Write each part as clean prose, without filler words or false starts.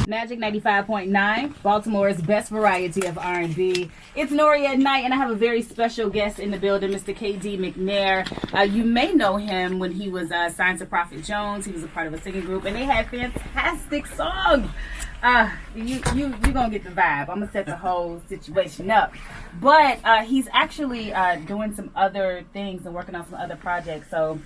Magic 95.9, Baltimore's best variety of R&B. It's Nori at Night, and I have a very special guest in the building, Mr. KD McNair. You may know him when he was signed to Prophet Jones. He was a part of a singing group, and they had fantastic songs. You gonna get the vibe. I'm gonna set the whole situation up. But he's actually doing some other things and working on some other projects. So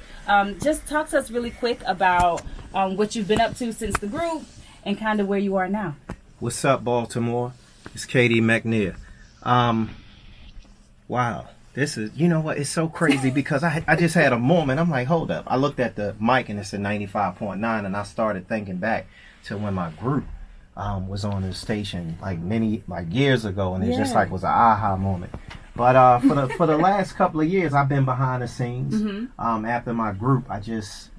just talk to us really quick about what you've been up to since the group and kind of where you are now. What's up, Baltimore? It's KD McNair. Wow. This is, you know what, it's so crazy because I just had a moment. I'm like, hold up. I looked at the mic and it said 95.9, and I started thinking back to when my group was on the station like years ago, and it just like was an aha moment. But for the last couple of years, I've been behind the scenes. Mm-hmm. After my group, I just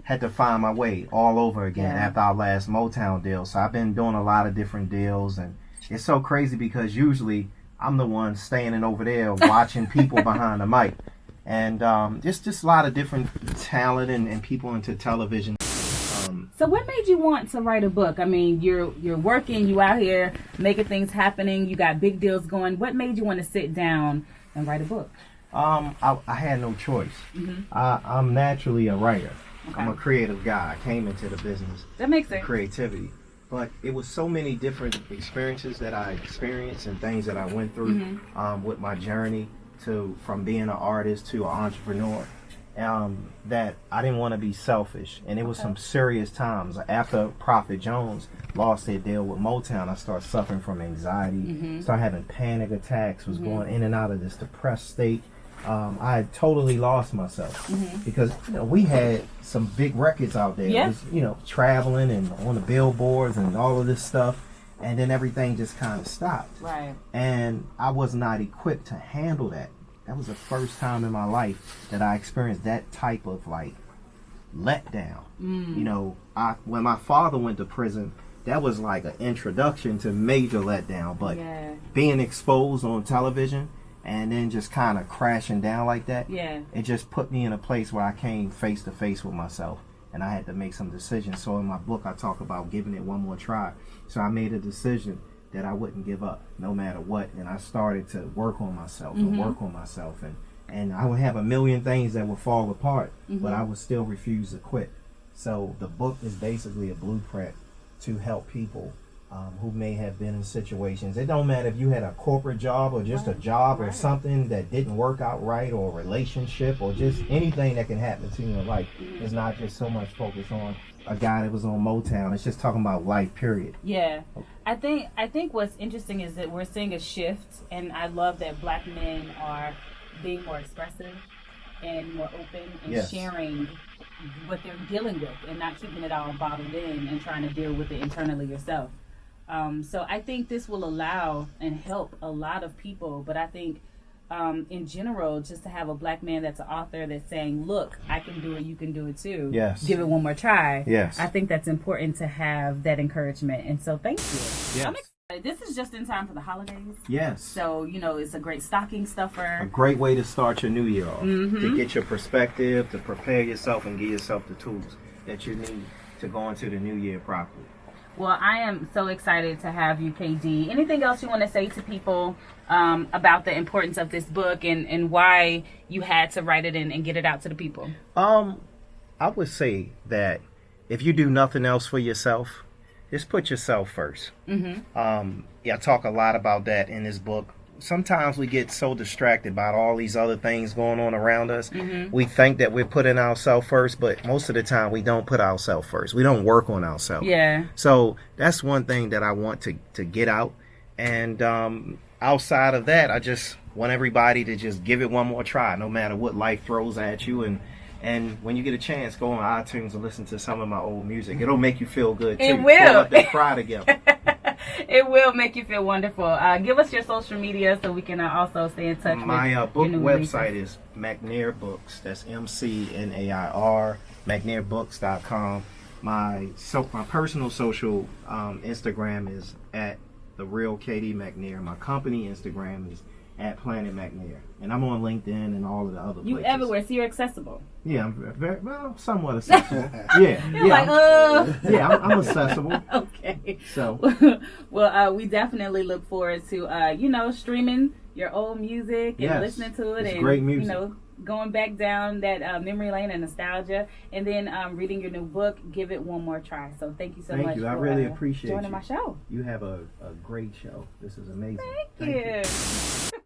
had to find my way all over again after our last Motown deal. So I've been doing a lot of different deals, and it's so crazy because usually I'm the one standing over there watching people behind the mic, and just a lot of different talent and people into television. So what made you want to write a book? I mean, you're working, you out here making things happening, you got big deals going. What made you want to sit down and write a book? I had no choice. Mm-hmm. I'm naturally a writer. Okay. I'm a creative guy. I came into the business. That makes sense. Creativity. But it was so many different experiences that I experienced and things that I went through with my journey from being an artist to an entrepreneur. That I didn't want to be selfish, and it was some serious times. After Prophet Jones lost their deal with Motown, I started suffering from anxiety, started having panic attacks, was going in and out of this depressed state. I had totally lost myself because we had some big records out there. It was, traveling and on the billboards and all of this stuff, and then everything just kind of stopped. Right. And I was not equipped to handle that. That was the first time in my life that I experienced that type of letdown. When my father went to prison, that was like an introduction to major letdown. But being exposed on television and then just kind of crashing down like that, it just put me in a place where I came face to face with myself, and I had to make some decisions. So in my book, I talk about giving it one more try. So I made a decision that I wouldn't give up no matter what, and I started to work on myself and I would have a million things that would fall apart, but I would still refuse to quit. So the book is basically a blueprint to help people who may have been in situations. It don't matter if you had a corporate job or just a job or something that didn't work out right, or a relationship, or just anything that can happen to you in life. It's not just so much focus on a guy that was on Motown. It's just talking about life, period. Yeah. I think what's interesting is that we're seeing a shift, and I love that black men are being more expressive and more open and sharing what they're dealing with, and not keeping it all bottled in and trying to deal with it internally yourself. So I think this will allow and help a lot of people, but I think in general, just to have a black man that's an author that's saying, look, I can do it, you can do it too. Yes. Give it one more try. Yes. I think that's important to have that encouragement. And so thank you. Yes. I'm excited. This is just in time for the holidays. Yes. So, it's a great stocking stuffer. A great way to start your new year off. To get your perspective, to prepare yourself and give yourself the tools that you need to go into the new year properly. Well, I am so excited to have you, KD. Anything else you want to say to people about the importance of this book and why you had to write it and get it out to the people? I would say that if you do nothing else for yourself, just put yourself first. I talk a lot about that in this book. Sometimes we get so distracted by all these other things going on around us. We think that we're putting ourselves first, but most of the time we don't put ourselves first. We don't work on ourselves. Yeah. So that's one thing that I want to get out. And outside of that, I just want everybody to just give it one more try, no matter what life throws at you. And when you get a chance, go on iTunes and listen to some of my old music. It'll make you feel good, too. It will. Pull up and cry together. It will make you feel wonderful. Give us your social media so we can also stay in touch. My book website is McNair Books. That's McNair, McNairBooks.com. My personal social Instagram is at The Real KD McNair. My company Instagram is at Planet McNair. And I'm on LinkedIn and all of the other places. You everywhere, so you're accessible. Yeah, I'm very, well, somewhat accessible. Yeah. You're like, Yeah, I'm accessible. Okay. So. Well, we definitely look forward to, streaming your old music and listening to it. It's and, great music. Going back down that memory lane and nostalgia, and then reading your new book. Give it one more try. So thank you so much. Thank you. I really appreciate joining my show. You have a great show. This is amazing. Thank you.